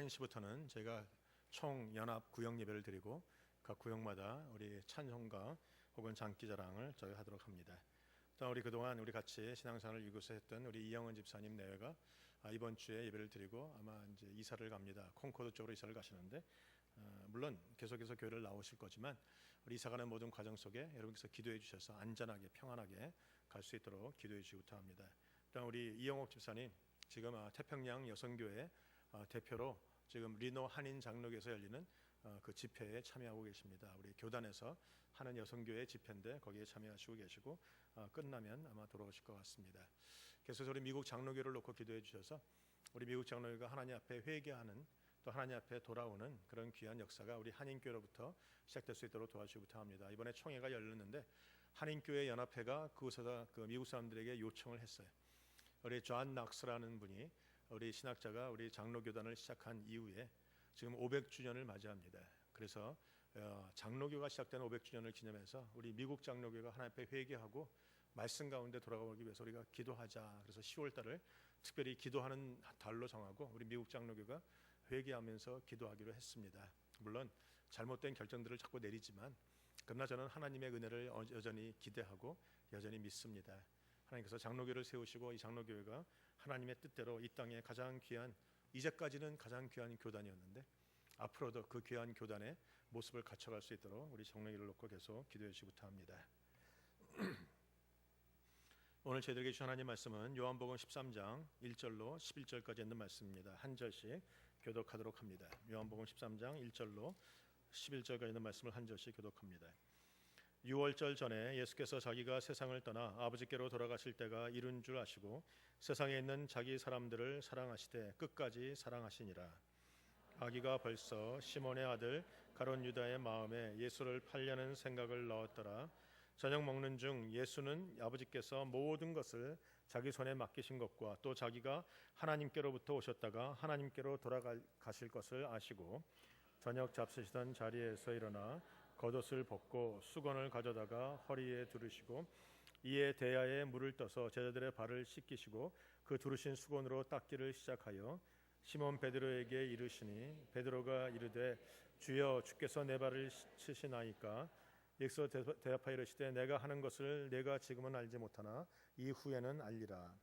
1시부터는 저희가 총 연합 구역 예배를 드리고 각 구역마다 우리 찬송가 혹은 장기자랑을 저희 하도록 합니다. 또 우리 그동안 우리 같이 신앙생활을 이곳에 했던 우리 이영은 집사님 내외가 이번 주에 예배를 드리고 아마 이제 이사를 갑니다. 콩코드 쪽으로 이사를 가시는데 물론 계속해서 교회를 나오실 거지만 우리 이사가는 모든 과정 속에 여러분께서 기도해 주셔서 안전하게 평안하게 갈 수 있도록 기도해 주시기 바랍니다. 또 우리 이영옥 집사님 지금 태평양 여성교회 대표로 지금 리노 한인 장로교에서 열리는 그 집회에 참여하고 계십니다. 우리 교단에서 하는 여성교회 집회인데 거기에 참여하시고 계시고 끝나면 아마 돌아오실 것 같습니다. 그래서 우리 미국 장로교를 놓고 기도해 주셔서 우리 미국 장로교가 하나님 앞에 회개하는 또 하나님 앞에 돌아오는 그런 귀한 역사가 우리 한인교로부터 시작될 수 있도록 도와주시기 바랍니다. 이번에 총회가 열렸는데 한인교회 연합회가 그곳에서 그 미국 사람들에게 요청을 했어요. 우리 존 낙스라는 분이 우리 신학자가 우리 장로교단을 시작한 이후에 지금 500주년을 맞이합니다. 그래서 장로교가 시작된 500주년을 기념해서 우리 미국 장로교가 하나님 앞에 회개하고 말씀 가운데 돌아가기 위해서 우리가 기도하자. 그래서 10월 달을 특별히 기도하는 달로 정하고 우리 미국 장로교가 회개하면서 기도하기로 했습니다. 물론 잘못된 결정들을 자꾸 내리지만 그러나 저는 하나님의 은혜를 여전히 기대하고 여전히 믿습니다. 하나님께서 장로교를 세우시고 이 장로교회가 하나님의 뜻대로 이 땅에 가장 귀한, 이제까지는 가장 귀한 교단이었는데 앞으로도 그 귀한 교단의 모습을 갖춰갈 수 있도록 우리 장로교를 놓고 계속 기도해 주시기 바랍니다. 오늘 저희들에게 주신 하나님 말씀은 요한복음 13장 1절로 11절까지 있는 말씀입니다. 한 절씩 교독하도록 합니다. 요한복음 13장 1절로 11절까지 있는 말씀을 한 절씩 교독합니다. 6월절 전에 예수께서 자기가 세상을 떠나 아버지께로 돌아가실 때가 이른 줄 아시고 세상에 있는 자기 사람들을 사랑하시되 끝까지 사랑하시니라. 아기가 벌써 시몬의 아들 가룟 유다의 마음에 예수를 팔려는 생각을 넣었더라. 저녁 먹는 중 예수는 아버지께서 모든 것을 자기 손에 맡기신 것과 또 자기가 하나님께로부터 오셨다가 하나님께로 돌아가실 것을 아시고 저녁 잡수시던 자리에서 일어나 겉옷을 벗고 수건을 가져다가 허리에 두르시고 이에 대야에 물을 떠서 제자들의 발을 씻기시고 그 두르신 수건으로 닦기를 시작하여 시몬 베드로에게 이르시니 베드로가 이르되 주여 주께서 내 발을 씻으시나이까. 예수께서 대답하여 이르시되 내가 하는 것을 내가 지금은 알지 못하나 이후에는 알리라.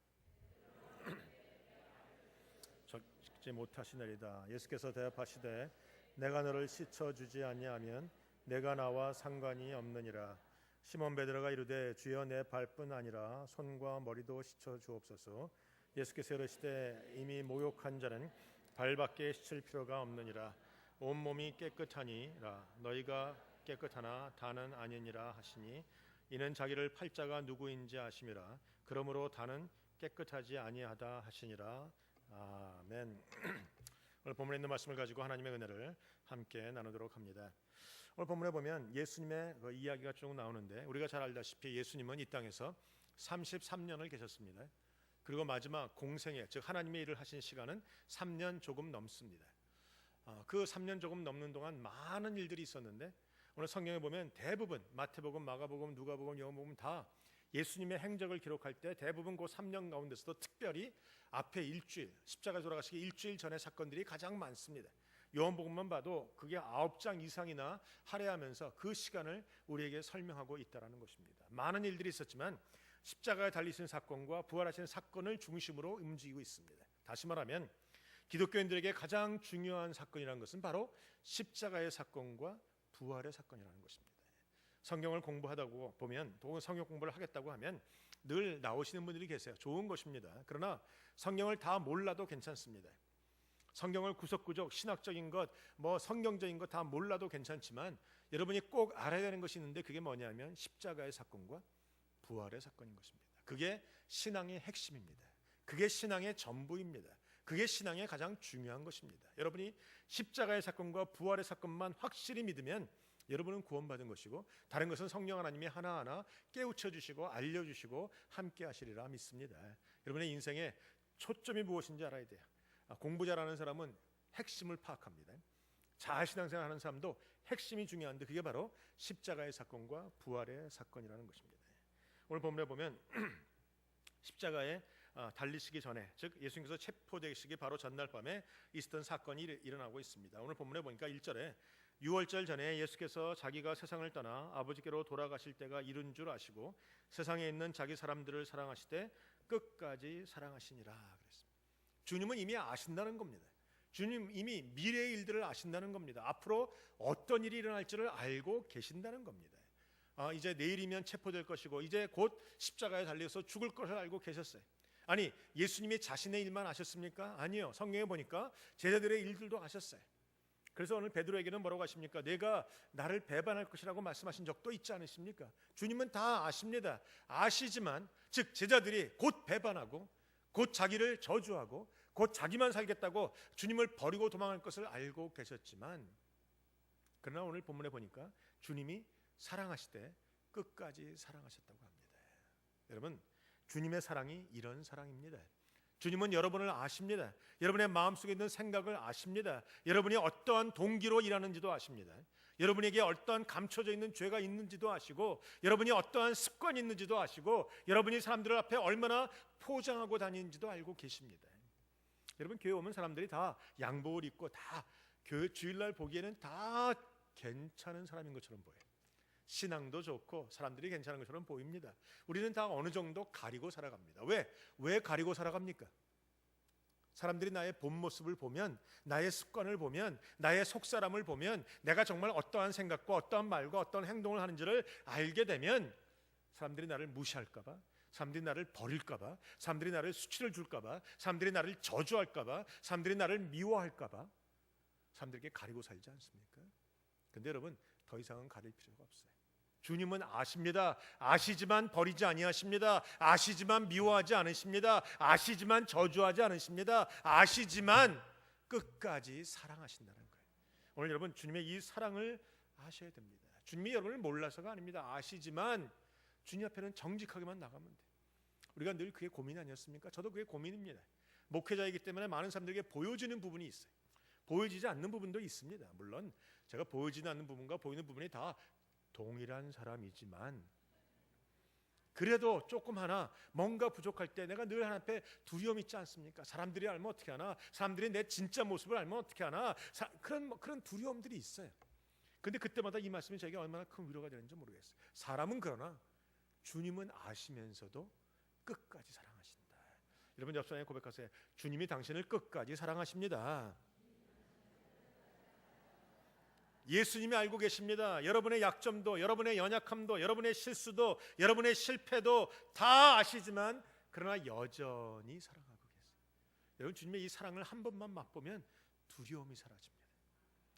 적지 못하시느리다. 예수께서 대답하시되 내가 너를 씻어주지 아니하면 내가 나와 상관이 없느니라. 시몬 베드로가 이르되 주여 내 발뿐 아니라 손과 머리도 씻어 주옵소서. 예수께서 이르시되 이미 목욕한 자는 발밖에 씻을 필요가 없느니라. 온 몸이 깨끗하니라. 너희가 깨끗하나 다는 아니니라 하시니 이는 자기를 팔 자가 누구인지 아심이라. 그러므로 다는 깨끗하지 아니하다 하시니라. 아멘. 오늘 본문에 있는 말씀을 가지고 하나님의 은혜를 함께 나누도록 합니다. 오늘 본문에 보면 예수님의 그 이야기가 쭉 나오는데 우리가 잘 알다시피 예수님은 이 땅에서 33년을 계셨습니다. 그리고 마지막 공생애, 즉 하나님의 일을 하신 시간은 3년 조금 넘습니다. 그 3년 조금 넘는 동안 많은 일들이 있었는데 오늘 성경에 보면 대부분 마태복음, 마가복음, 누가복음, 요한복음 다 예수님의 행적을 기록할 때 대부분 그 3년 가운데서도 특별히 앞에 일주일, 십자가에 돌아가시기 일주일 전의 사건들이 가장 많습니다. 요한복음만 봐도 그게 9장 이상이나 할애하면서 그 시간을 우리에게 설명하고 있다는 것입니다. 많은 일들이 있었지만 십자가에 달리신 사건과 부활하신 사건을 중심으로 움직이고 있습니다. 다시 말하면 기독교인들에게 가장 중요한 사건이라는 것은 바로 십자가의 사건과 부활의 사건이라는 것입니다. 성경을 공부하다고 보면 또 성경 공부를 하겠다고 하면 늘 나오시는 분들이 계세요. 좋은 것입니다. 그러나 성경을 다 몰라도 괜찮습니다. 성경을 구석구적 신학적인 것, 성경적인 것 다 몰라도 괜찮지만 여러분이 꼭 알아야 되는 것이 있는데 그게 뭐냐면 십자가의 사건과 부활의 사건인 것입니다. 그게 신앙의 핵심입니다. 그게 신앙의 전부입니다. 그게 신앙의 가장 중요한 것입니다. 여러분이 십자가의 사건과 부활의 사건만 확실히 믿으면 여러분은 구원받은 것이고 다른 것은 성령 하나님이 하나하나 깨우쳐 주시고 알려주시고 함께 하시리라 믿습니다. 여러분의 인생의 초점이 무엇인지 알아야 돼요. 공부 잘하는 사람은 핵심을 파악합니다. 잘 신앙생활 하는 사람도 핵심이 중요한데 그게 바로 십자가의 사건과 부활의 사건이라는 것입니다. 오늘 본문에 보면 십자가의 달리시기 전에, 즉 예수님께서 체포되시기 바로 전날 밤에 있었던 사건이 일어나고 있습니다. 오늘 본문에 보니까 1절에 유월절 전에 예수께서 자기가 세상을 떠나 아버지께로 돌아가실 때가 이른 줄 아시고 세상에 있는 자기 사람들을 사랑하시되 끝까지 사랑하시니라 그랬습니다. 주님은 이미 아신다는 겁니다. 주님 이미 미래의 일들을 아신다는 겁니다. 앞으로 어떤 일이 일어날지를 알고 계신다는 겁니다. 이제 내일이면 체포될 것이고 이제 곧 십자가에 달려서 죽을 것을 알고 계셨어요. 아니, 예수님이 자신의 일만 아셨습니까? 아니요. 성경에 보니까 제자들의 일들도 아셨어요. 그래서 오늘 베드로에게는 뭐라고 하십니까? 내가 나를 배반할 것이라고 말씀하신 적도 있지 않으십니까? 주님은 다 아십니다. 아시지만, 즉 제자들이 곧 배반하고 곧 자기를 저주하고 곧 자기만 살겠다고 주님을 버리고 도망할 것을 알고 계셨지만, 그러나 오늘 본문에 보니까 주님이 사랑하시되 끝까지 사랑하셨다고 합니다. 여러분, 주님의 사랑이 이런 사랑입니다. 주님은 여러분을 아십니다. 여러분의 마음속에 있는 생각을 아십니다. 여러분이 어떠한 동기로 일하는지도 아십니다. 여러분에게 어떠한 감춰져 있는 죄가 있는지도 아시고, 여러분이 어떠한 습관이 있는지도 아시고, 여러분이 사람들 앞에 얼마나 포장하고 다니는지도 알고 계십니다. 여러분, 교회 오면 사람들이 다 양복을 입고 다 교회 주일날 보기에는 다 괜찮은 사람인 것처럼 보여요. 신앙도 좋고 사람들이 괜찮은 것처럼 보입니다. 우리는 다 어느 정도 가리고 살아갑니다. 왜 가리고 살아갑니까? 사람들이 나의 본 모습을 보면, 나의 습관을 보면, 나의 속사람을 보면, 내가 정말 어떠한 생각과 어떠한 말과 어떠한 행동을 하는지를 알게 되면 사람들이 나를 무시할까 봐, 사람들이 나를 버릴까 봐, 사람들이 나를 수치를 줄까 봐, 사람들이 나를 저주할까 봐, 사람들이 나를 미워할까 봐 사람들에게 가리고 살지 않습니까? 근데 여러분, 더 이상은 가릴 필요가 없어요. 주님은 아십니다. 아시지만 버리지 아니하십니다. 아시지만 미워하지 않으십니다. 아시지만 저주하지 않으십니다. 아시지만 끝까지 사랑하신다는 거예요. 오늘 여러분, 주님의 이 사랑을 아셔야 됩니다. 주님이 여러분을 몰라서가 아닙니다. 아시지만 주님 앞에는 정직하게만 나가면 돼요. 우리가 늘 그게 고민 아니었습니까? 저도 그게 고민입니다. 목회자이기 때문에 많은 사람들에게 보여지는 부분이 있어요. 보여지지 않는 부분도 있습니다. 물론 제가 보여지지 않는 부분과 보이는 부분이 다 동일한 사람이지만, 그래도 조금 하나 뭔가 부족할 때 내가 늘 하나님 앞에 두려움 있지 않습니까? 사람들이 알면 어떻게 하나? 사람들이 내 진짜 모습을 알면 어떻게 하나? 그런 두려움들이 있어요. 근데 그때마다 이 말씀이 저에게 얼마나 큰 위로가 되는지 모르겠어요. 사람은 그러나 주님은 아시면서도 끝까지 사랑하신다. 여러분, 옆사람에 고백하세요. 주님이 당신을 끝까지 사랑하십니다. 예수님이 알고 계십니다. 여러분의 약점도, 여러분의 연약함도, 여러분의 실수도, 여러분의 실패도 다 아시지만 그러나 여전히 사랑하고 계세요. 여러분, 주님의 이 사랑을 한 번만 맛보면 두려움이 사라집니다.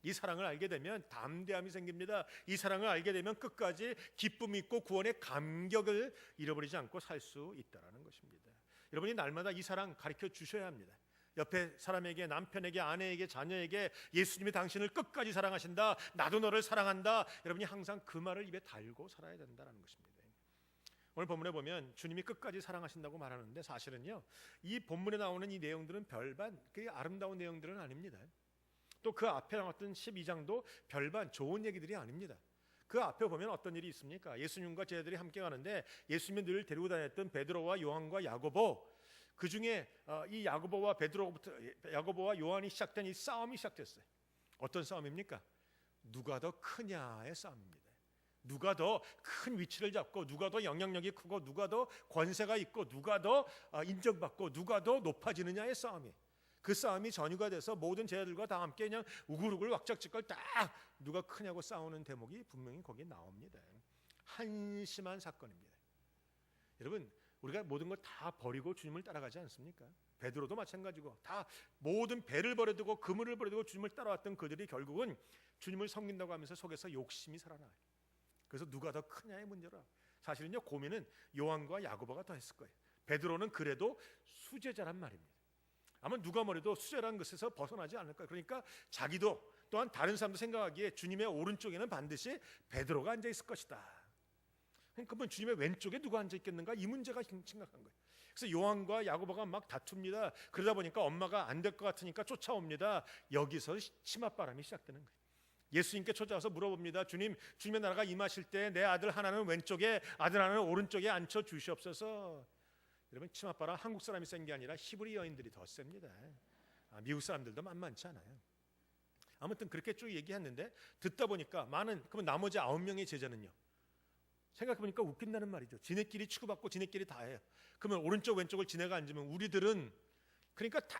이 사랑을 알게 되면 담대함이 생깁니다. 이 사랑을 알게 되면 끝까지 기쁨이 있고 구원의 감격을 잃어버리지 않고 살 수 있다는 것입니다. 여러분이 날마다 이 사랑 가르쳐 주셔야 합니다. 옆에 사람에게, 남편에게, 아내에게, 자녀에게 예수님이 당신을 끝까지 사랑하신다, 나도 너를 사랑한다, 여러분이 항상 그 말을 입에 달고 살아야 된다는 것입니다. 오늘 본문에 보면 주님이 끝까지 사랑하신다고 말하는데, 사실은요, 이 본문에 나오는 이 내용들은 별반 그게 아름다운 내용들은 아닙니다. 또 그 앞에 나왔던 12장도 별반 좋은 얘기들이 아닙니다. 그 앞에 보면 어떤 일이 있습니까? 예수님과 제자들이 함께 가는데 예수님이 늘 데리고 다녔던 베드로와 요한과 야고보, 그 중에 이 야고보와 요한이 시작된 이 싸움이 시작됐어요. 어떤 싸움입니까? 누가 더 크냐의 싸움입니다. 누가 더 큰 위치를 잡고, 누가 더 영향력이 크고, 누가 더 권세가 있고, 누가 더 인정받고, 누가 더 높아지느냐의 싸움이에요. 그 싸움이 전유가 돼서 모든 제자들과 다 함께 그냥 우글우글 왁작지껄 딱 누가 크냐고 싸우는 대목이 분명히 거기에 나옵니다. 한심한 사건입니다. 여러분, 우리가 모든 걸 다 버리고 주님을 따라가지 않습니까? 베드로도 마찬가지고, 다 모든 배를 버려두고 그물을 버려두고 주님을 따라왔던 그들이 결국은 주님을 섬긴다고 하면서 속에서 욕심이 살아나요. 그래서 누가 더 크냐의 문제라. 사실은요, 고민은 요한과 야고보가 더 했을 거예요. 베드로는 그래도 수제자란 말입니다. 아마 누가 뭐래도 수제라는 것에서 벗어나지 않을 거예요. 그러니까 자기도 또한 다른 사람도 생각하기에 주님의 오른쪽에는 반드시 베드로가 앉아 있을 것이다. 그러면 주님의 왼쪽에 누가 앉아 있겠는가? 이 문제가 심각한 거예요. 그래서 요한과 야고보가 막 다툽니다. 그러다 보니까 엄마가 안 될 것 같으니까 쫓아옵니다. 여기서 치맛바람이 시작되는 거예요. 예수님께 찾아와서 물어봅니다. 주님, 주님의 나라가 임하실 때 내 아들 하나는 왼쪽에, 아들 하나는 오른쪽에 앉혀 주시옵소서. 여러분 치맛바람 한국 사람이 센 게 아니라 히브리 여인들이 더 셉니다. 미국 사람들도 만만치 않아요. 아무튼 그렇게 쭉 얘기했는데 듣다 보니까 그러면 나머지 9명의 제자는요. 생각해보니까 웃긴다는 말이죠. 지네끼리 치고받고 지네끼리 다 해요. 그러면 오른쪽 왼쪽을 지네가 앉으면 우리들은 그러니까 다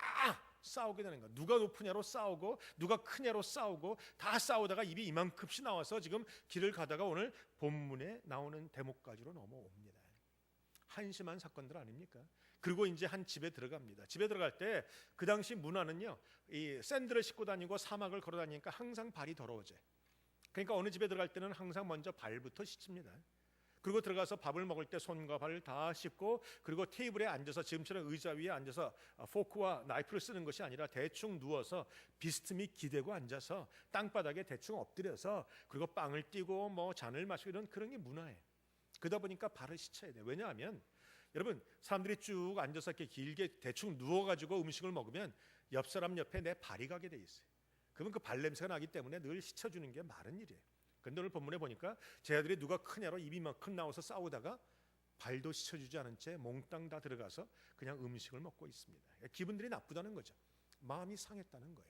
싸우게 되는 거야. 누가 높으냐로 싸우고 누가 크냐로 싸우고 다 싸우다가 입이 이만큼씩 나와서 지금 길을 가다가 오늘 본문에 나오는 대목까지로 넘어옵니다. 한심한 사건들 아닙니까? 그리고 이제 한 집에 들어갑니다. 집에 들어갈 때 그 당시 문화는요, 이 샌들을 신고 다니고 사막을 걸어 다니니까 항상 발이 더러워져. 그러니까 어느 집에 들어갈 때는 항상 먼저 발부터 씻습니다. 그리고 들어가서 밥을 먹을 때 손과 발을 다 씻고, 그리고 테이블에 앉아서 지금처럼 의자 위에 앉아서 포크와 나이프를 쓰는 것이 아니라 대충 누워서 비스듬히 기대고 앉아서 땅바닥에 대충 엎드려서 그리고 빵을 띄고 뭐 잔을 마시고 이런 그런 게 문화예요. 그러다 보니까 발을 씻어야 돼요. 왜냐하면 여러분 사람들이 쭉 앉아서 이렇게 길게 대충 누워가지고 음식을 먹으면 옆 사람 옆에 내 발이 가게 돼 있어요. 그러면 그 발냄새가 나기 때문에 늘 씻어주는 게 마른 일이에요. 근데 오늘 본문에 보니까 제 아들이 누가 크냐로 입이 만큼 나와서 싸우다가 발도 씻어주지 않은 채 몽땅 다 들어가서 그냥 음식을 먹고 있습니다. 기분들이 나쁘다는 거죠. 마음이 상했다는 거예요.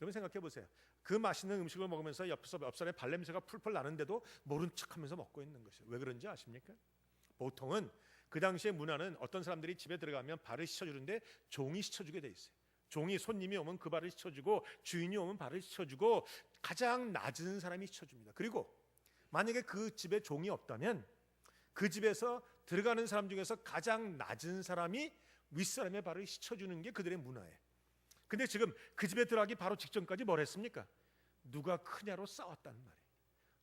여러분 생각해 보세요. 그 맛있는 음식을 먹으면서 옆 사람의 발냄새가 풀풀 나는데도 모른 척하면서 먹고 있는 것이에요. 왜 그런지 아십니까? 보통은 그 당시의 문화는 어떤 사람들이 집에 들어가면 발을 씻어주는데 종이 씻어주게 돼 있어요. 종이 손님이 오면 그 발을 씻어주고 주인이 오면 발을 씻어주고 가장 낮은 사람이 씻어줍니다. 그리고 만약에 그 집에 종이 없다면 그 집에서 들어가는 사람 중에서 가장 낮은 사람이 윗사람의 발을 씻어주는 게 그들의 문화예요. 근데 지금 그 집에 들어가기 바로 직전까지 뭘 했습니까? 누가 크냐로 싸웠다는 말이에요.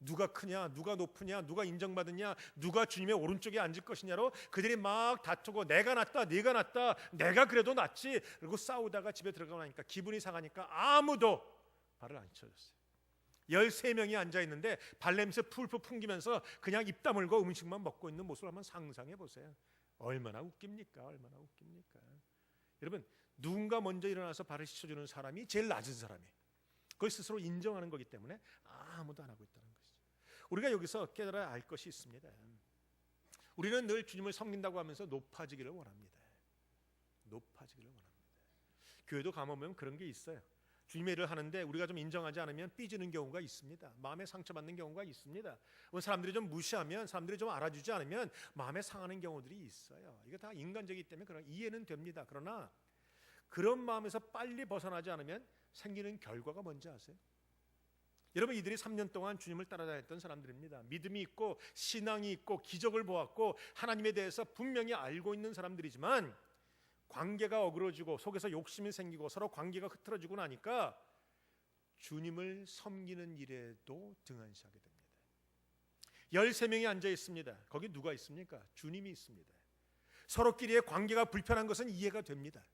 누가 크냐, 누가 높으냐, 누가 인정받느냐, 누가 주님의 오른쪽에 앉을 것이냐로 그들이 막 다투고 내가 낫다, 네가 낫다, 내가 그래도 낫지. 그리고 싸우다가 집에 들어가고 나니까 기분이 상하니까 아무도 발을 안 씻어줬어요. 13명이 앉아있는데 발냄새 풀풀 풍기면서 그냥 입 다물고 음식만 먹고 있는 모습을 한번 상상해 보세요. 얼마나 웃깁니까? 얼마나 웃깁니까? 여러분 누군가 먼저 일어나서 발을 씻어주는 사람이 제일 낮은 사람이에요. 그걸 스스로 인정하는 거기 때문에 아무도 안 하고 있다는 것이죠. 우리가 여기서 깨달아야 할 것이 있습니다. 우리는 늘 주님을 섬긴다고 하면서 높아지기를 원합니다. 높아지기를 원합니다. 교회도 가보면 그런 게 있어요. 주님의 일을 하는데 우리가 좀 인정하지 않으면 삐지는 경우가 있습니다. 마음에 상처받는 경우가 있습니다. 사람들이 좀 무시하면, 사람들이 좀 알아주지 않으면 마음에 상하는 경우들이 있어요. 이거 다 인간적이기 때문에 그런 이해는 됩니다. 그러나 그런 마음에서 빨리 벗어나지 않으면 생기는 결과가 뭔지 아세요? 여러분 이들이 3년 동안 주님을 따라다녔던 사람들입니다. 믿음이 있고 신앙이 있고 기적을 보았고 하나님에 대해서 분명히 알고 있는 사람들이지만 관계가 어그러지고 속에서 욕심이 생기고 서로 관계가 흐트러지고 나니까 주님을 섬기는 일에도 등한시하게 됩니다. 13명이 앉아 있습니다. 거기 누가 있습니까? 주님이 있습니다. 서로끼리의 관계가 불편한 것은 이해가 됩니다.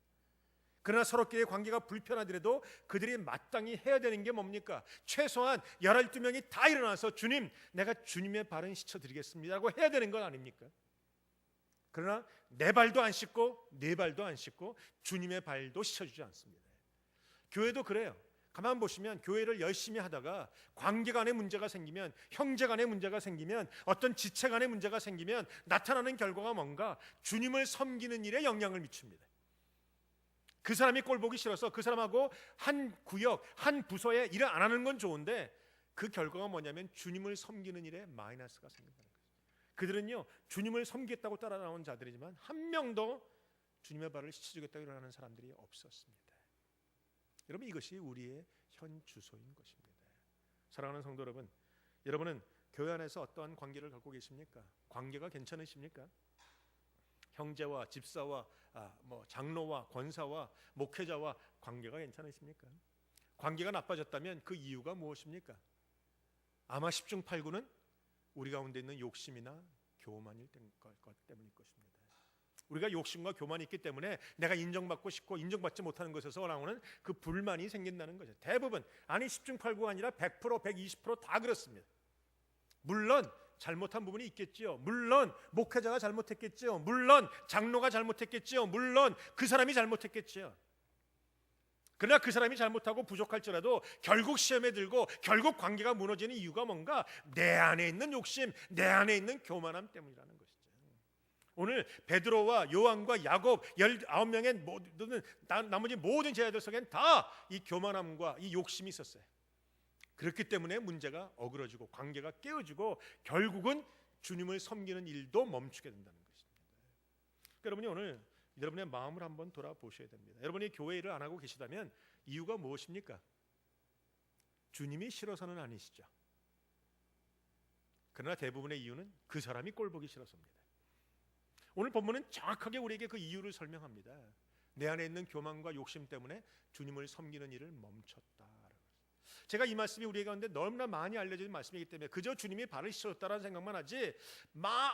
그러나 서로끼리의 관계가 불편하더라도 그들이 마땅히 해야 되는 게 뭡니까? 최소한 12명이 다 일어나서 주님, 내가 주님의 발은 씻어드리겠습니다 라고 해야 되는 건 아닙니까? 그러나 내 발도 안 씻고 내 발도 안 씻고 주님의 발도 씻어주지 않습니다. 교회도 그래요. 가만 보시면 교회를 열심히 하다가 관계 간의 문제가 생기면, 형제 간의 문제가 생기면, 어떤 지체 간의 문제가 생기면 나타나는 결과가 뭔가? 주님을 섬기는 일에 영향을 미칩니다. 그 사람이 꼴 보기 싫어서 그 사람하고 한 구역, 한 부서에 일을 안 하는 건 좋은데 그 결과가 뭐냐면 주님을 섬기는 일에 마이너스가 생긴다는 거죠. 그들은요 주님을 섬기겠다고 따라 나온 자들이지만 한 명도 주님의 발을 씻어주겠다고 일어나는 사람들이 없었습니다. 여러분 이것이 우리의 현 주소인 것입니다. 사랑하는 성도 여러분, 여러분은 교회 안에서 어떠한 관계를 갖고 계십니까? 관계가 괜찮으십니까? 형제와 집사와 장로와 권사와 목회자와 관계가 괜찮으십니까? 관계가 나빠졌다면 그 이유가 무엇입니까? 아마 10중 8구는 우리 가운데 있는 욕심이나 교만일 것 때문일 것입니다. 우리가 욕심과 교만이 있기 때문에 내가 인정받고 싶고 인정받지 못하는 것에서 나오는 그 불만이 생긴다는 거죠. 대부분, 아니 10중 8구가 아니라 100%, 120% 다 그렇습니다. 물론 잘못한 부분이 있겠지요. 물론 목회자가 잘못했겠지요. 물론 장로가 잘못했겠지요. 물론 그 사람이 잘못했겠지요. 그러나 그 사람이 잘못하고 부족할지라도 결국 시험에 들고 결국 관계가 무너지는 이유가 뭔가? 내 안에 있는 욕심, 내 안에 있는 교만함 때문이라는 것이죠. 오늘 베드로와 요한과 야곱 19명의 모든 나머지 모든 제자들 속엔 다 이 교만함과 이 욕심이 있었어요. 그렇기 때문에 문제가 어그러지고 관계가 깨어지고 결국은 주님을 섬기는 일도 멈추게 된다는 것입니다. 그러니까 여러분이 오늘 여러분의 마음을 한번 돌아보셔야 됩니다. 여러분이 교회 일을 안 하고 계시다면 이유가 무엇입니까? 주님이 싫어서는 아니시죠. 그러나 대부분의 이유는 그 사람이 꼴보기 싫어서입니다. 오늘 본문은 정확하게 우리에게 그 이유를 설명합니다. 내 안에 있는 교만과 욕심 때문에 주님을 섬기는 일을 멈췄다. 제가 이 말씀이 우리 가운데 너무나 많이 알려진 말씀이기 때문에 그저 주님이 발을 씻었다라는 생각만 하지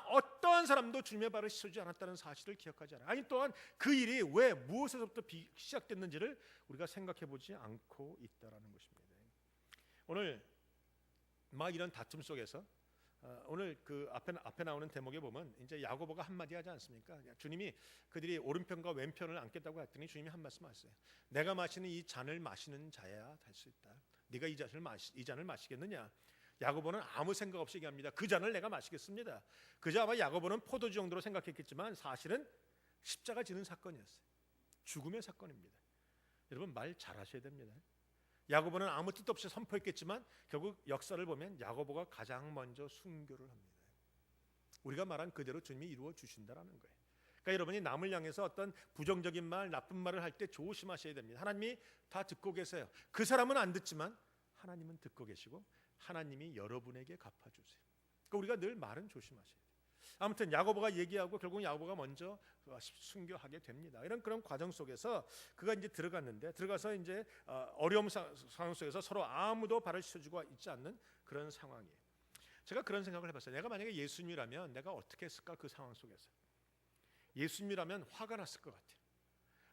어떠한 사람도 주님의 발을 씻어주지 않았다는 사실을 기억하지 않아요. 아니 또한 그 일이 왜 무엇에서부터 시작됐는지를 우리가 생각해보지 않고 있다라는 것입니다. 오늘 이런 다툼 속에서 오늘 그 앞에 나오는 대목에 보면 이제 야고보가 한마디 하지 않습니까? 주님이 그들이 오른편과 왼편을 앉겠다고 했더니 주님이 한 말씀 하셨어요. 내가 마시는 이 잔을 마시는 자야 될 수 있다. 네가 이 잔을 마시겠느냐? 야고보는 아무 생각 없이 얘기합니다. 그 잔을 내가 마시겠습니다. 그저 아마 야고보는 포도주 정도로 생각했겠지만 사실은 십자가 지는 사건이었어요. 죽음의 사건입니다. 여러분 말 잘하셔야 됩니다. 야고보는 아무 뜻 없이 선포했겠지만 결국 역사를 보면 야고보가 가장 먼저 순교를 합니다. 우리가 말한 그대로 주님이 이루어 주신다라는 거예요. 그러니까 여러분이 남을 향해서 어떤 부정적인 말, 나쁜 말을 할 때 조심하셔야 됩니다. 하나님이 다 듣고 계세요. 그 사람은 안 듣지만 하나님은 듣고 계시고 하나님이 여러분에게 갚아주세요. 그러니까 우리가 늘 말은 조심하셔야 돼요. 아무튼 야고보가 얘기하고 결국 야고보가 먼저 순교하게 됩니다. 이런 그런 과정 속에서 그가 이제 들어가서 이제 어려움 상황 속에서 서로 아무도 발을 씻어주고 있지 않는 그런 상황이에요. 제가 그런 생각을 해봤어요. 내가 만약에 예수님이라면 내가 어떻게 했을까 그 상황 속에서. 예수님이라면 화가 났을 것 같아요.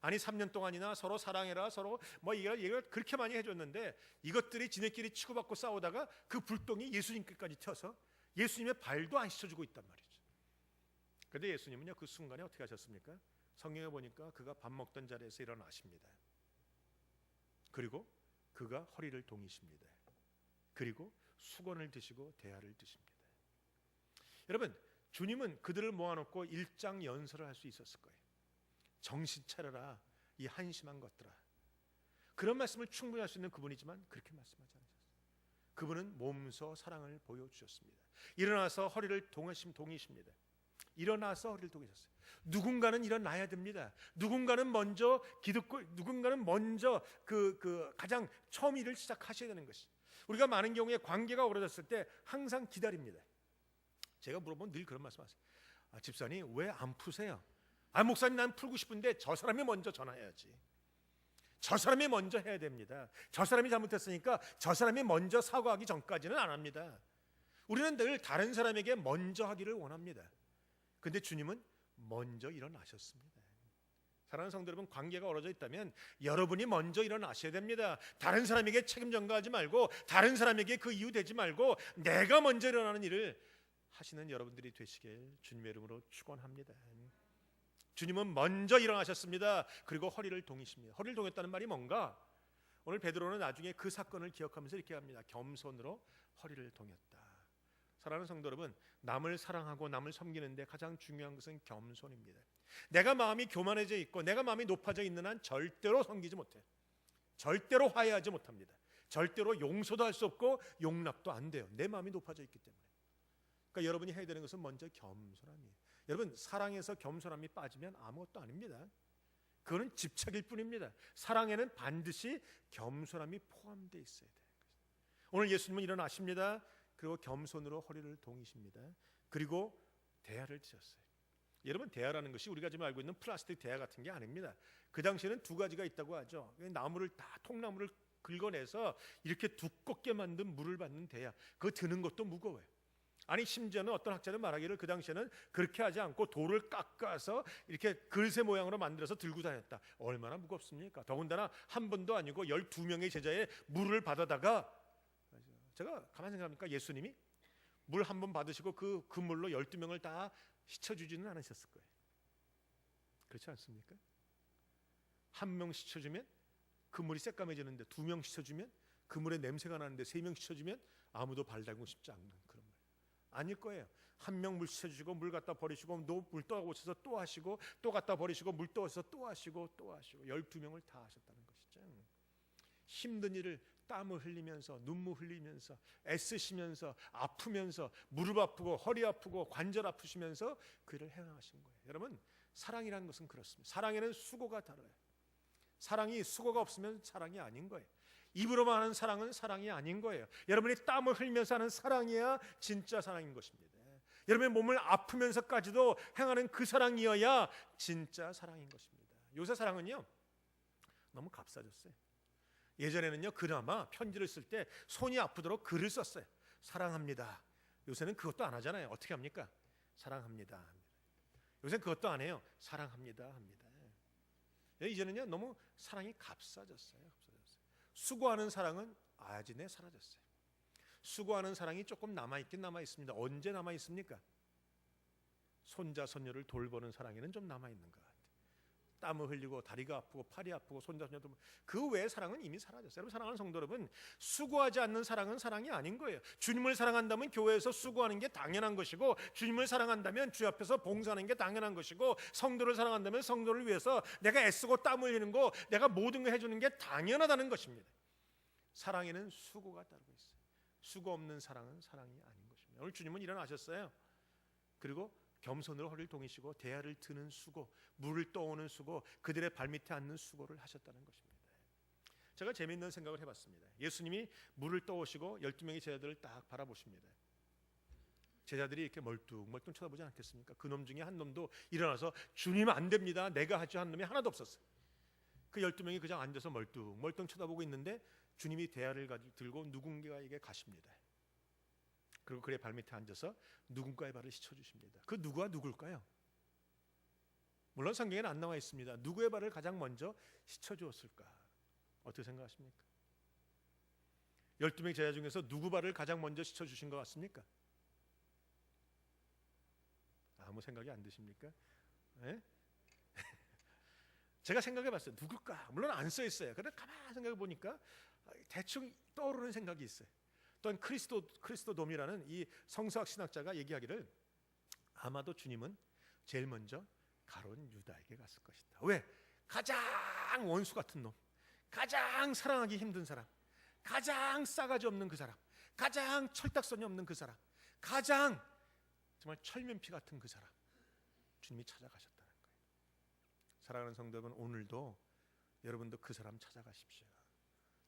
아니 3년 동안이나 서로 사랑해라 서로 이걸 그렇게 많이 해줬는데 이것들이 지네끼리 치고받고 싸우다가 그 불똥이 예수님께까지 튀어서 예수님의 발도 안 씻어주고 있단 말이죠. 그런데 예수님은요 그 순간에 어떻게 하셨습니까? 성경에 보니까 그가 밥 먹던 자리에서 일어나십니다. 그리고 그가 허리를 동이십니다. 그리고 수건을 드시고 대야를 드십니다. 여러분 주님은 그들을 모아놓고 일장연설을 할 수 있었을 거예요. 정신 차려라 이 한심한 것들아. 그런 말씀을 충분히 할 수 있는 그분이지만 그렇게 말씀하지 않으셨어요. 그분은 몸소 사랑을 보여주셨습니다. 일어나서 허리를 동이십니다. 일어나서 허리를 동이셨어요. 누군가는 일어나야 됩니다. 누군가는 먼저 기득고 누군가는 먼저 그 가장 처음 일을 시작하셔야 되는 것이. 우리가 많은 경우에 관계가 오래됐을 때 항상 기다립니다. 제가 물어보면 늘 그런 말씀하세요. 집사님 왜 안 푸세요? 목사님 난 풀고 싶은데 저 사람이 먼저 전화해야지. 저 사람이 먼저 해야 됩니다. 저 사람이 잘못했으니까 저 사람이 먼저 사과하기 전까지는 안 합니다. 우리는 늘 다른 사람에게 먼저 하기를 원합니다. 근데 주님은 먼저 일어나셨습니다. 사랑하는 성도 여러분, 관계가 어려져 있다면 여러분이 먼저 일어나셔야 됩니다. 다른 사람에게 책임 전가하지 말고 다른 사람에게 그 이유 되지 말고 내가 먼저 일어나는 일을 하시는 여러분들이 되시길 주님의 이름으로 축원합니다. 주님은 먼저 일어나셨습니다. 그리고 허리를 동이십니다. 허리를 동였다는 말이 뭔가? 오늘 베드로는 나중에 그 사건을 기억하면서 이렇게 합니다. 겸손으로 허리를 동였다. 사랑하는 성도 여러분, 남을 사랑하고 남을 섬기는데 가장 중요한 것은 겸손입니다. 내가 마음이 교만해져 있고 내가 마음이 높아져 있는 한 절대로 섬기지 못해요. 절대로 화해하지 못합니다. 절대로 용서도 할 수 없고 용납도 안 돼요. 내 마음이 높아져 있기 때문에. 그러니까 여러분이 해야 되는 것은 먼저 겸손함이에요. 여러분 사랑에서 겸손함이 빠지면 아무것도 아닙니다. 그거는 집착일 뿐입니다. 사랑에는 반드시 겸손함이 포함되어 있어야 돼요. 오늘 예수님은 일어나십니다. 그리고 겸손으로 허리를 동이십니다. 그리고 대야를 드셨어요. 여러분 대야라는 것이 우리가 지금 알고 있는 플라스틱 대야 같은 게 아닙니다. 그 당시에는 두 가지가 있다고 하죠. 나무를 다 통나무를 긁어내서 이렇게 두껍게 만든 물을 받는 대야. 그거 드는 것도 무거워요. 아니 심지어는 어떤 학자는 말하기를 그 당시에는 그렇게 하지 않고 돌을 깎아서 이렇게 그릇의 모양으로 만들어서 들고 다녔다. 얼마나 무겁습니까? 더군다나 한 번도 아니고 12명의 제자의 물을 받아다가 제가 가만히 생각하니까 예수님이 물 한 번 받으시고 그 물로 12명을 다 씻어주지는 않으셨을 거예요. 그렇지 않습니까? 한 명 씻어주면 그 물이 새까매지는데 2명 씻어주면 그 물에 냄새가 나는데 3명 씻어주면 아무도 발 달고 싶지 않는 그런 말. 아닐 거예요. 한 명 물 씻어주시고 물 갖다 버리시고 물 떠 오셔서 또 하시고 또 갖다 버리시고 물 떠 오셔서 또 하시고 12명을 다 하셨다는 것이죠. 힘든 일을 땀을 흘리면서 눈물 흘리면서 애쓰시면서 아프면서 무릎 아프고 허리 아프고 관절 아프시면서 그 일을 행하신 거예요. 여러분, 사랑이라는 것은 그렇습니다. 사랑에는 수고가 다르요. 사랑이 수고가 없으면 사랑이 아닌 거예요. 입으로만 하는 사랑은 사랑이 아닌 거예요. 여러분이 땀을 흘리면서 하는 사랑이야 진짜 사랑인 것입니다. 여러분의 몸을 아프면서까지도 행하는 그 사랑이어야 진짜 사랑인 것입니다. 요새 사랑은요 너무 값싸졌어요. 예전에는요 그나마 편지를 쓸 때 손이 아프도록 글을 썼어요. 사랑합니다. 요새는 그것도 안 하잖아요. 어떻게 합니까? 사랑합니다. 요새는 그것도 안 해요. 사랑합니다 합니다. 이제는요 너무 사랑이 값싸졌어요. 수고하는 사랑은 아진에 사라졌어요. 수고하는 사랑이 조금 남아있긴 남아있습니다. 언제 남아있습니까? 손자 손녀를 돌보는 사랑에는 좀 남아있는 것 같아요. 땀을 흘리고 다리가 아프고 팔이 아프고 손자 손녀 돌보는 그 외의 사랑은 이미 사라졌어요. 여러분, 사랑하는 성도 여러분, 수고하지 않는 사랑은 사랑이 아닌 거예요. 주님을 사랑한다면 교회에서 수고하는 게 당연한 것이고, 주님을 사랑한다면 주 앞에서 봉사하는 게 당연한 것이고, 성도를 사랑한다면 성도를 위해서 내가 애쓰고 땀 흘리는 거, 내가 모든 걸 해주는 게 당연하다는 것입니다. 사랑에는 수고가 따르고 있어요. 수고 없는 사랑은 사랑이 아닌 것입니다. 오늘 주님은 일어나셨어요. 그리고 겸손으로 허리를 동이시고 대야를 드는 수고, 물을 떠오는 수고, 그들의 발밑에 앉는 수고를 하셨다는 것입니다. 제가 재미있는 생각을 해봤습니다. 예수님이 물을 떠오시고 12명의 제자들을 딱 바라보십니다. 제자들이 이렇게 멀뚱멀뚱 쳐다보지 않겠습니까? 그놈 중에 한 놈도 일어나서 주님 안 됩니다, 내가 하죠 한 놈이 하나도 없었어요. 그 12명이 그냥 앉아서 멀뚱멀뚱 쳐다보고 있는데 주님이 대야를 들고 누군가에게 가십니다. 그리고 그의 발밑에 앉아서 누군가의 발을 씻어주십니다. 그 누구와 누굴까요? 물론 성경에는 안 나와 있습니다. 누구의 발을 가장 먼저 씻어주었을까? 어떻게 생각하십니까? 12명 제자 중에서 누구 발을 가장 먼저 씻어주신 것 같습니까? 아무 생각이 안 드십니까? 네? 제가 생각해봤어요. 누굴까? 물론 안 써있어요. 그런데 가만히 생각해보니까 대충 떠오르는 생각이 있어요. 또한 크리스토돔이라는 이 성서학 신학자가 얘기하기를 아마도 주님은 제일 먼저 가룟 유다에게 갔을 것이다. 왜? 가장 원수 같은 놈, 가장 사랑하기 힘든 사람, 가장 싸가지 없는 그 사람, 가장 철딱선이 없는 그 사람, 가장 정말 철면피 같은 그 사람, 주님이 찾아가셨다는 거예요. 사랑하는 성도 여러분, 오늘도 여러분도 그 사람 찾아가십시오.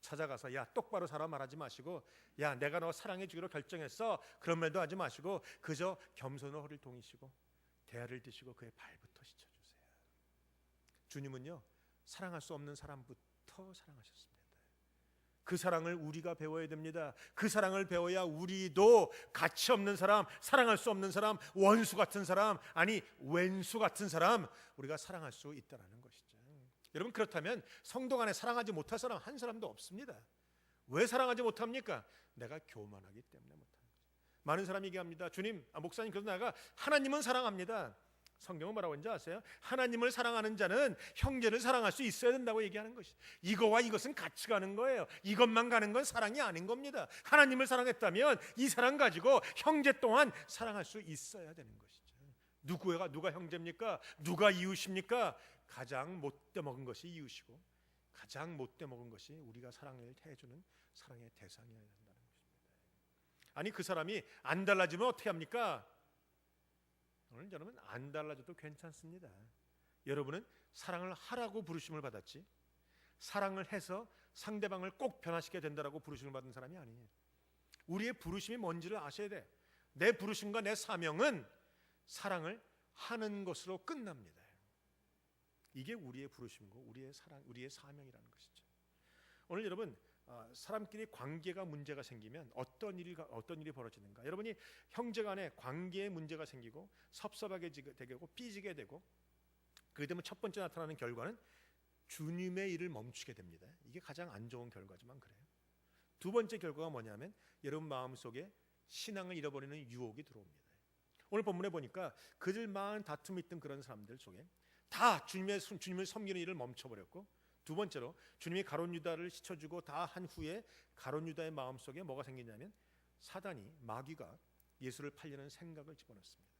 찾아가서 야 똑바로 살아 말하지 마시고, 야 내가 너 사랑해 주기로 결정했어, 그런 말도 하지 마시고 그저 겸손으로 허리를 동이시고 대야를 드시고 그의 발부터 씻어주세요. 주님은요 사랑할 수 없는 사람부터 사랑하셨습니다. 그 사랑을 우리가 배워야 됩니다. 그 사랑을 배워야 우리도 가치 없는 사람, 사랑할 수 없는 사람, 원수 같은 사람, 아니 왼수 같은 사람, 우리가 사랑할 수 있다는 것이죠. 여러분, 그렇다면 성도 간에 사랑하지 못할 사람 한 사람도 없습니다. 왜 사랑하지 못합니까? 내가 교만하기 때문에 못하는 거죠. 많은 사람이 얘기합니다. 주님, 목사님, 그래도 내가 하나님은 사랑합니다. 성경은 뭐라고 하는지 아세요? 하나님을 사랑하는 자는 형제를 사랑할 수 있어야 된다고 얘기하는 것이죠. 이거와 이것은 같이 가는 거예요. 이것만 가는 건 사랑이 아닌 겁니다. 하나님을 사랑했다면 이 사랑 가지고 형제 또한 사랑할 수 있어야 되는 것이죠. 누가 형제입니까? 누가 이웃입니까? 가장 못돼 먹은 것이 이웃이고 가장 못돼 먹은 것이 우리가 사랑을 해주는 사랑의 대상이어야 된다는 것입니다. 아니 그 사람이 안 달라지면 어떻게 합니까? 오늘 여러분, 안 달라져도 괜찮습니다. 여러분은 사랑을 하라고 부르심을 받았지 사랑을 해서 상대방을 꼭 변화시켜야 된다라고 부르심을 받은 사람이 아니에요. 우리의 부르심이 뭔지를 아셔야 돼. 내 부르심과 내 사명은 사랑을 하는 것으로 끝납니다. 이게 우리의 부르심이고 우리의 사랑, 우리의 사명이라는 것이죠. 오늘 여러분, 사람끼리 관계가 문제가 생기면 어떤 일이 벌어지는가? 여러분이 형제간에 관계에 문제가 생기고 섭섭하게 되고 삐지게 되고 그렇게 되면 첫 번째 나타나는 결과는 주님의 일을 멈추게 됩니다. 이게 가장 안 좋은 결과지만 그래요. 두 번째 결과가 뭐냐면 여러분 마음속에 신앙을 잃어버리는 유혹이 들어옵니다. 오늘 본문에 보니까 그들만 다툼이 있던 그런 사람들 속에 다 주님을 섬기는 일을 멈춰버렸고, 두 번째로 주님이 가룟 유다를 씻어주고 다 한 후에 가룟 유다의 마음속에 뭐가 생기냐면 사단이, 마귀가 예수를 팔려는 생각을 집어넣습니다.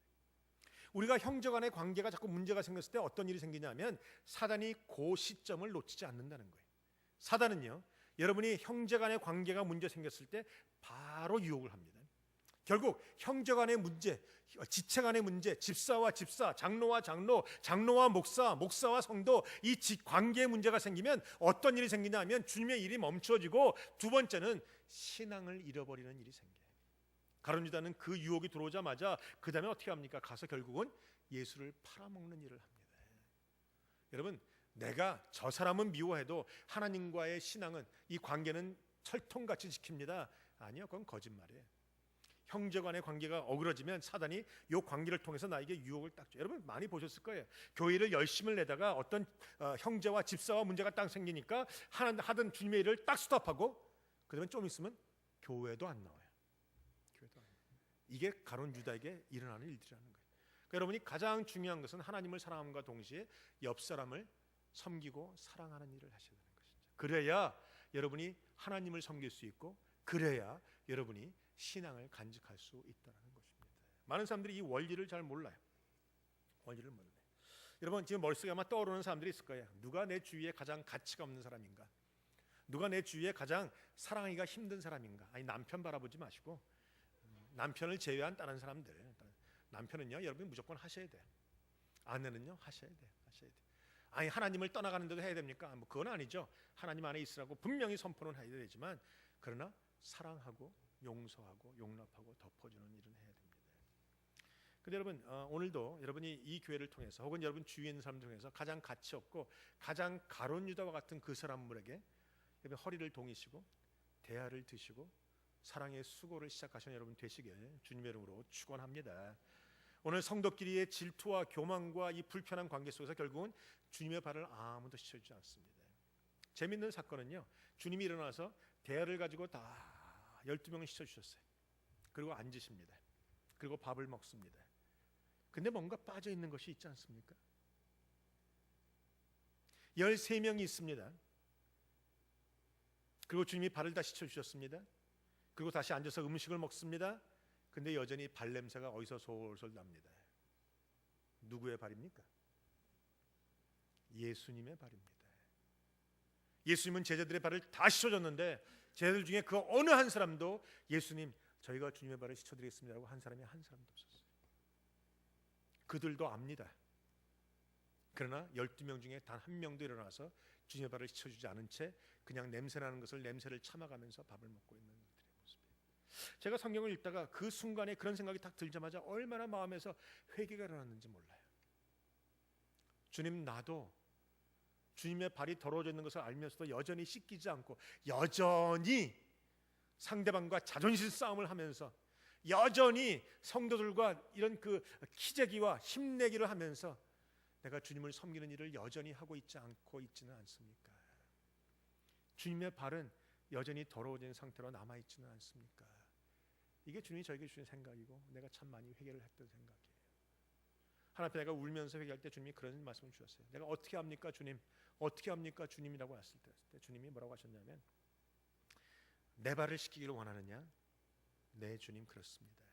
우리가 형제간의 관계가 자꾸 문제가 생겼을 때 어떤 일이 생기냐면 사단이 그 시점을 놓치지 않는다는 거예요. 사단은요, 여러분이 형제간의 관계가 문제 생겼을 때 바로 유혹을 합니다. 결국 형제간의 문제, 지체간의 문제, 집사와 집사, 장로와 장로, 장로와 목사, 목사와 성도, 이 관계의 문제가 생기면 어떤 일이 생기냐면 주님의 일이 멈춰지고, 두 번째는 신앙을 잃어버리는 일이 생겨요. 가룟 유다는 그 유혹이 들어오자마자 그 다음에 어떻게 합니까? 가서 결국은 예수를 팔아먹는 일을 합니다. 여러분, 내가 저 사람은 미워해도 하나님과의 신앙은, 이 관계는 철통같이 지킵니다. 아니요, 그건 거짓말이에요. 형제간의 관계가 어그러지면 사단이 이 관계를 통해서 나에게 유혹을 딱 줘요. 여러분 많이 보셨을 거예요. 교회를 열심을 내다가 어떤 형제와 집사와 문제가 딱 생기니까 하던 주님의 일을 딱 스톱하고 그러면 좀 있으면 교회도 안 나와요. 교회도 안 나와요. 이게 가룟 유다에게 일어나는 일들이라는 거예요. 그러니까 여러분이 가장 중요한 것은 하나님을 사랑함과 동시에 옆 사람을 섬기고 사랑하는 일을 하셔야 되는 것이죠. 그래야 여러분이 하나님을 섬길 수 있고, 그래야 여러분이 신앙을 간직할 수 있다는 것입니다. 많은 사람들이 이 원리를 잘 몰라요. 원리를 몰라요. 여러분 지금 머릿속에 아마 떠오르는 사람들이 있을 거예요. 누가 내 주위에 가장 가치가 없는 사람인가? 누가 내 주위에 가장 사랑하기가 힘든 사람인가? 아니, 남편 바라보지 마시고 남편을 제외한 다른 사람들. 남편은요, 여러분이 무조건 하셔야 돼요. 아내는요, 하셔야 돼요. 하셔야 돼요. 아니, 하나님을 떠나가는데도 해야 됩니까? 뭐 그건 아니죠. 하나님 안에 있으라고 분명히 선포는 해야 되지만, 그러나 사랑하고 용서하고 용납하고 덮어주는 일은 해야 됩니다. 근데 여러분, 오늘도 여러분이 이 교회를 통해서 혹은 여러분 주위에 있는 사람들 중에서 가장 가치 없고 가장 가룟 유다와 같은 그 사람들에게 여러분 허리를 동이시고 대화를 드시고 사랑의 수고를 시작하시는 여러분 되시길 주님의 이름으로 축원합니다. 오늘 성도끼리의 질투와 교만과 이 불편한 관계 속에서 결국은 주님의 발을 아무도 씻어주지 않습니다. 재밌는 사건은요, 주님이 일어나서 대야를 가지고 다 12명을 씻어주셨어요. 그리고 앉으십니다. 그리고 밥을 먹습니다. 근데 뭔가 빠져있는 것이 있지 않습니까? 13명이 있습니다. 그리고 주님이 발을 다 씻어주셨습니다. 그리고 다시 앉아서 음식을 먹습니다. 근데 여전히 발냄새가 어디서 솔솔 납니다. 누구의 발입니까? 예수님의 발입니다. 예수님은 제자들의 발을 다 씻어줬는데 제자들 중에 그 어느 한 사람도 예수님, 저희가 주님의 발을 씻어드리겠습니다라고 한 사람이 한 사람도 없었어요. 그들도 압니다. 그러나 12명 중에 단 한 명도 일어나서 주님의 발을 씻어주지 않은 채 그냥 냄새나는 것을 냄새를 참아가면서 밥을 먹고 있는 그들의 모습이에요. 제가 성경을 읽다가 그 순간에 그런 생각이 딱 들자마자 얼마나 마음에서 회개가 일어났는지 몰라요. 주님, 나도 주님의 발이 더러워져 있는 것을 알면서도 여전히 씻기지 않고 여전히 상대방과 자존심 싸움을 하면서 여전히 성도들과 이런 그 키재기와 힘내기를 하면서 내가 주님을 섬기는 일을 여전히 하고 있지 않고 있지는 않습니까? 주님의 발은 여전히 더러워진 상태로 남아있지는 않습니까? 이게 주님이 저에게 주신 생각이고 내가 참 많이 회개를 했던 생각이에요. 하나님 앞에 내가 울면서 회개할 때 주님이 그런 말씀을 주셨어요. 내가 어떻게 합니까 주님? 어떻게 합니까 주님이라고 했을 때 주님이 뭐라고 하셨냐면, 내 발을 씻기기를 원하느냐? 네 주님, 그렇습니다.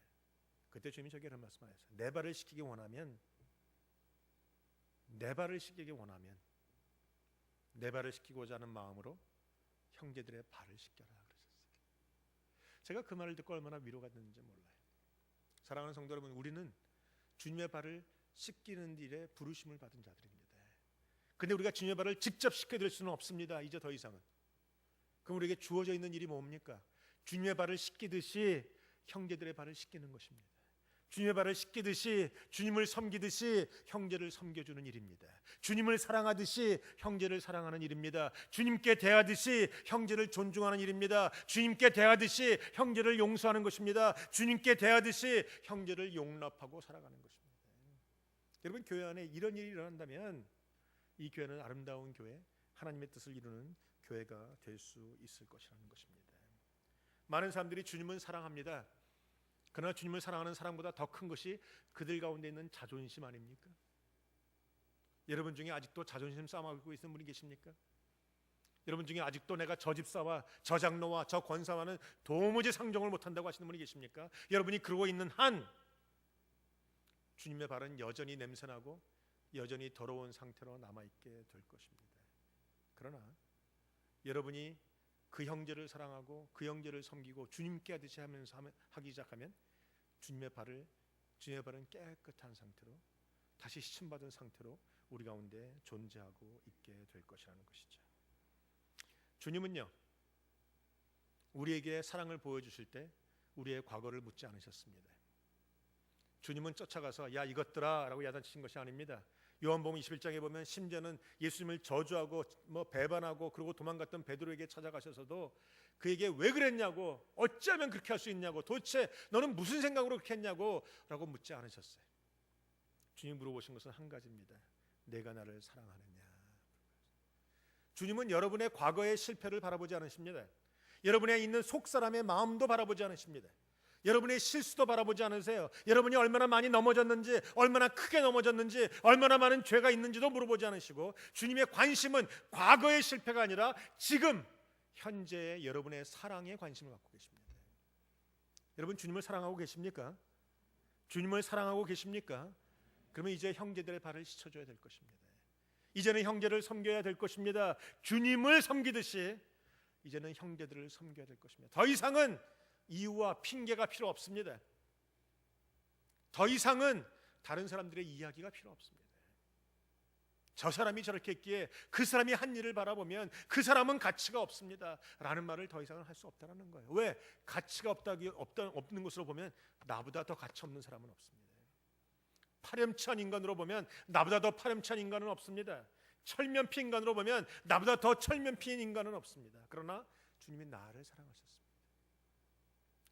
그때 주님이 저에게 그런 말씀하셨어요. 내 발을 씻기기 원하면 내 발을 씻기기 원하면 내 발을 씻기고자 하는 마음으로 형제들의 발을 씻겨라 그러셨어요. 제가 그 말을 듣고 얼마나 위로가 됐는지 몰라요. 사랑하는 성도 여러분, 우리는 주님의 발을 씻기는 일에 부르심을 받은 자들입니다. 근데 우리가 주님의 발을 직접 씻겨드릴 수는 없습니다. 이제 더 이상은. 그럼 우리에게 주어져 있는 일이 뭡니까? 주님의 발을 씻기듯이 형제들의 발을 씻기는 것입니다. 주님의 발을 씻기듯이 주님을 섬기듯이 형제를 섬겨주는 일입니다. 주님을 사랑하듯이 형제를 사랑하는 일입니다. 주님께 대하듯이 형제를 존중하는 일입니다. 주님께 대하듯이 형제를 용서하는 것입니다. 주님께 대하듯이 형제를 용납하고 살아가는 것입니다. 여러분, 교회 안에 이런 일이 일어난다면 이 교회는 아름다운 교회, 하나님의 뜻을 이루는 교회가 될 수 있을 것이라는 것입니다. 많은 사람들이 주님은 사랑합니다. 그러나 주님을 사랑하는 사랑보다 더 큰 것이 그들 가운데 있는 자존심 아닙니까? 여러분 중에 아직도 자존심 싸움하고 있는 분이 계십니까? 여러분 중에 아직도 내가 저 집사와 저 장로와 저 권사와는 도무지 상종을 못한다고 하시는 분이 계십니까? 여러분이 그러고 있는 한 주님의 발은 여전히 냄새나고 여전히 더러운 상태로 남아있게 될 것입니다. 그러나 여러분이 그 형제를 사랑하고 그 형제를 섬기고 주님께 하듯이 하면서 하기 시작하면 주님의 발은 깨끗한 상태로 다시 씻음받은 상태로 우리 가운데 존재하고 있게 될 것이라는 것이죠. 주님은요, 우리에게 사랑을 보여주실 때 우리의 과거를 묻지 않으셨습니다. 주님은 쫓아가서 야 이것들아 라고 야단치신 것이 아닙니다. 요한복음 21장에 보면 심지어는 예수님을 저주하고 배반하고 그리고 도망갔던 베드로에게 찾아가셔서도 그에게 왜 그랬냐고, 어찌하면 그렇게 할 수 있냐고, 도대체 너는 무슨 생각으로 그렇게 했냐고 라고 묻지 않으셨어요. 주님 물어보신 것은 한 가지입니다. 내가 나를 사랑하느냐. 주님은 여러분의 과거의 실패를 바라보지 않으십니다. 여러분에 있는 속사람의 마음도 바라보지 않으십니다. 여러분의 실수도 바라보지 않으세요. 여러분이 얼마나 많이 넘어졌는지, 얼마나 크게 넘어졌는지, 얼마나 많은 죄가 있는지도 물어보지 않으시고, 주님의 관심은 과거의 실패가 아니라 지금 현재의 여러분의 사랑에 관심을 갖고 계십니다. 여러분 주님을 사랑하고 계십니까? 주님을 사랑하고 계십니까? 그러면 이제 형제들의 발을 씻어줘야 될 것입니다. 이제는 형제를 섬겨야 될 것입니다. 주님을 섬기듯이 이제는 형제들을 섬겨야 될 것입니다. 더 이상은 이유와 핑계가 필요 없습니다. 더 이상은 다른 사람들의 이야기가 필요 없습니다. 저 사람이 저렇게 했기에 그 사람이 한 일을 바라보면 그 사람은 가치가 없습니다 라는 말을 더 이상은 할 수 없다는 거예요. 왜? 가치가 없는 것으로 보면 나보다 더 가치 없는 사람은 없습니다. 파렴치한 인간으로 보면 나보다 더 파렴치한 인간은 없습니다. 철면피 인간으로 보면 나보다 더 철면피인 인간은 없습니다. 그러나 주님이 나를 사랑하셨습니다.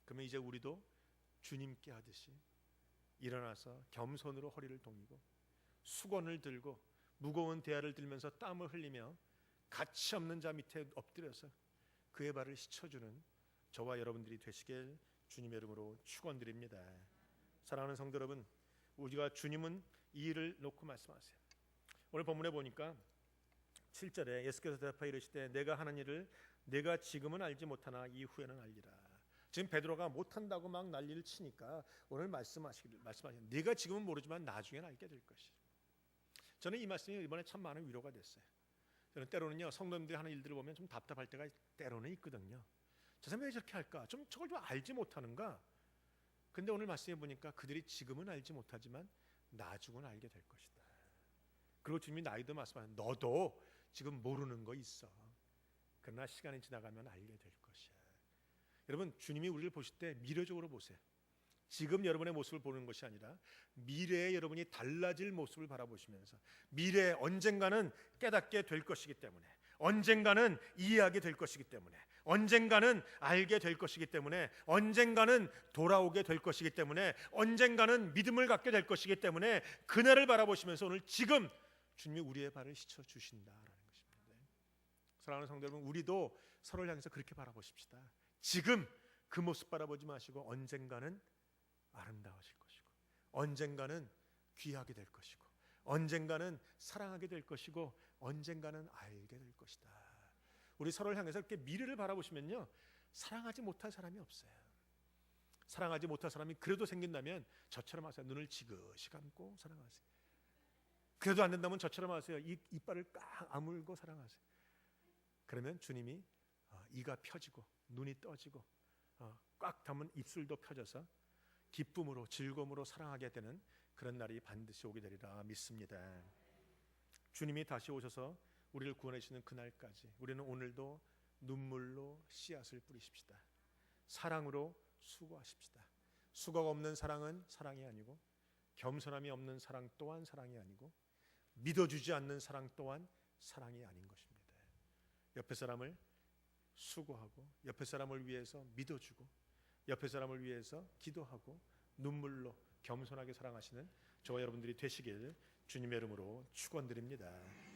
그러면 이제 우리도 주님께 하듯이 일어나서 겸손으로 허리를 동이고 수건을 들고 무거운 대야를 들면서 땀을 흘리며 가치 없는 자 밑에 엎드려서 그의 발을 씻어주는 저와 여러분들이 되시길 주님의 이름으로 축원드립니다. 사랑하는 성도 여러분, 우리가 주님은 이 일을 놓고 말씀하세요. 오늘 본문에 보니까 7절에 예수께서 대답하여 이르시되 내가 하는 일을 내가 지금은 알지 못하나 이후에는 알리라. 지금 베드로가 못한다고 막 난리를 치니까 오늘 말씀하시길 네가 지금은 모르지만 나중엔 알게 될 것이. 저는 이 말씀이 이번에 참 많은 위로가 됐어요. 저는 때로는요 성도님들이 하는 일들을 보면 좀 답답할 때가 때로는 있거든요. 저 사람이 왜 저렇게 할까? 저걸 좀 알지 못하는가? 근데 오늘 말씀해 보니까 그들이 지금은 알지 못하지만 나중은 알게 될 것이다. 그리고 주님이 나에게도 말씀하시는 너도 지금 모르는 거 있어. 그러나 시간이 지나가면 알게 될 것이야. 여러분 주님이 우리를 보실 때 미래적으로 보세요. 지금 여러분의 모습을 보는 것이 아니라 미래에 여러분이 달라질 모습을 바라보시면서 미래에 언젠가는 깨닫게 될 것이기 때문에, 언젠가는 이해하게 될 것이기 때문에, 언젠가는 알게 될 것이기 때문에, 언젠가는 돌아오게 될 것이기 때문에, 언젠가는 믿음을 갖게 될 것이기 때문에 그날을 바라보시면서 오늘 지금 주님이 우리의 발을 씻어 주신다라는 것입니다. 사랑하는 성도 여러분, 우리도 서로를 향해서 그렇게 바라보십시다. 지금 그 모습 바라보지 마시고 언젠가는 아름다워질 것이고, 언젠가는 귀하게 될 것이고, 언젠가는 사랑하게 될 것이고, 언젠가는 알게 될 것이다. 우리 서로를 향해서 이렇게 미래를 바라보시면요 사랑하지 못할 사람이 없어요. 사랑하지 못할 사람이 그래도 생긴다면 저처럼 하세요. 눈을 지그시 감고 사랑하세요. 그래도 안 된다면 저처럼 하세요. 이빨을 꽉 아물고 사랑하세요. 그러면 주님이 이가 펴지고 눈이 떠지고 꽉 담은 입술도 펴져서 기쁨으로 즐거움으로 사랑하게 되는 그런 날이 반드시 오게 되리라 믿습니다. 주님이 다시 오셔서 우리를 구원해 주시는 그날까지 우리는 오늘도 눈물로 씨앗을 뿌리십시다. 사랑으로 수고하십시다. 수고가 없는 사랑은 사랑이 아니고, 겸손함이 없는 사랑 또한 사랑이 아니고, 믿어주지 않는 사랑 또한 사랑이 아닌 것입니다. 옆에 사람을 수고하고, 옆에 사람을 위해서 믿어주고, 옆에 사람을 위해서 기도하고 눈물로 겸손하게 사랑하시는 저와 여러분들이 되시길 주님의 이름으로 축원드립니다.